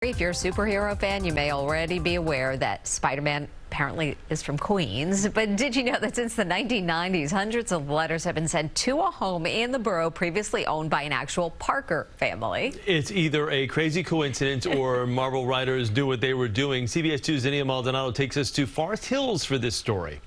If you're a superhero fan, you may already be aware that Spider-Man apparently is from Queens. But did you know that since the 1990s, hundreds of letters have been sent to a home in the borough previously owned by an actual Parker family? It's either a crazy coincidence or Marvel writers do what they were doing. CBS 2's Zinnia Maldonado takes us to Forest Hills for this story.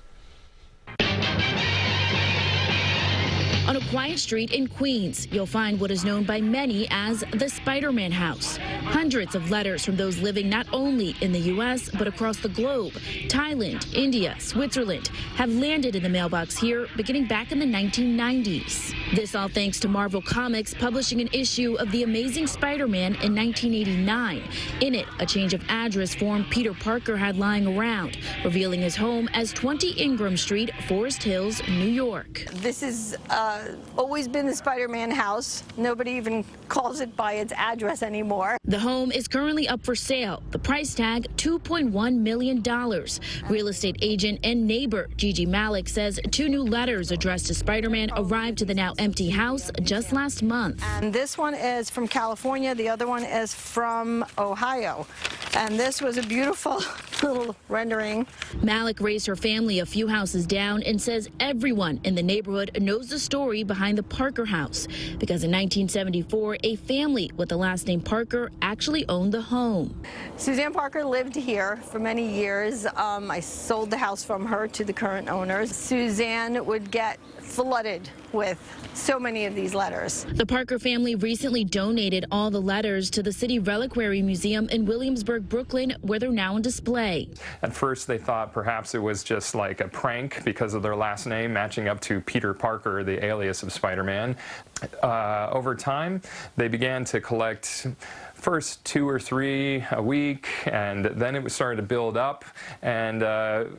On a quiet street in Queens, you'll find what is known by many as the Spider-Man house. Hundreds of letters from those living not only in the U.S., but across the globe. Thailand, India, Switzerland have landed in the mailbox here beginning back in the 1990s. This all thanks to Marvel Comics publishing an issue of The Amazing Spider-Man in 1989. In it, a change of address form Peter Parker had lying around, revealing his home as 20 Ingram Street, Forest Hills, New York. This has always been the Spider-Man house. Nobody even calls it by its address anymore. The home is currently up for sale. The price tag, $2.1 million. Real estate agent and neighbor Gigi Malik says 2 new letters addressed to Spider-Man arrived to the now empty house just last month. And this one is from California. The other one is from Ohio. And this was a beautiful little rendering. Malik raised her family a few houses down and says everyone in the neighborhood knows the story behind the Parker house, because in 1974, a family with the last name Parker actually owned the home. Suzanne Parker lived here for many years. I sold the house from her to the current owners. Suzanne would get flooded with so many of these letters. The Parker family recently donated all the letters to the City Reliquary Museum in Williamsburg, Brooklyn, where they're now on display. At first, they thought perhaps it was just like a prank because of their last name matching up to Peter Parker, the alias of Spider-Man. Over time, they began to collect first 2 or 3 a week, and then it started to build up. And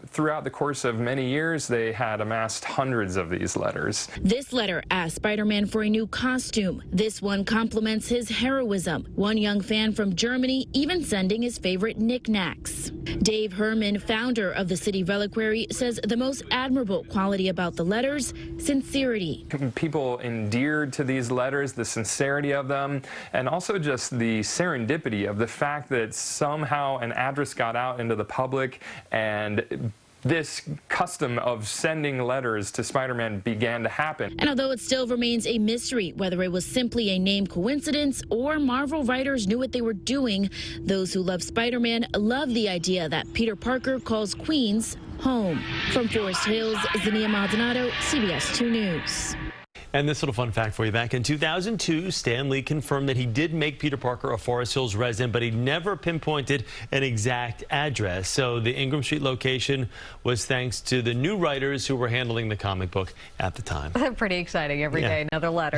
throughout the course of many years, they had amassed hundreds of these letters. This letter asked Spider-Man for a new costume. This one compliments his heroism. One young fan from Germany even sending his favorite knickknacks. Dave Herman, founder of the City Reliquary, says the most admirable quality about the letters, sincerity. People endeared to these letters, the sincerity of them, and also just the serendipity of the fact that somehow an address got out into the public, and this custom of sending letters to Spider-Man began to happen. And although it still remains a mystery whether it was simply a name coincidence or Marvel writers knew what they were doing, those who love Spider-Man love the idea that Peter Parker calls Queens home. From Forest Hills, Zinnia Maldonado, CBS 2 News. And this little fun fact for you. Back in 2002, Stan Lee confirmed that he did make Peter Parker a Forest Hills resident, but he never pinpointed an exact address. So the Ingram Street location was thanks to the new writers who were handling the comic book at the time. Pretty exciting every day, another letter.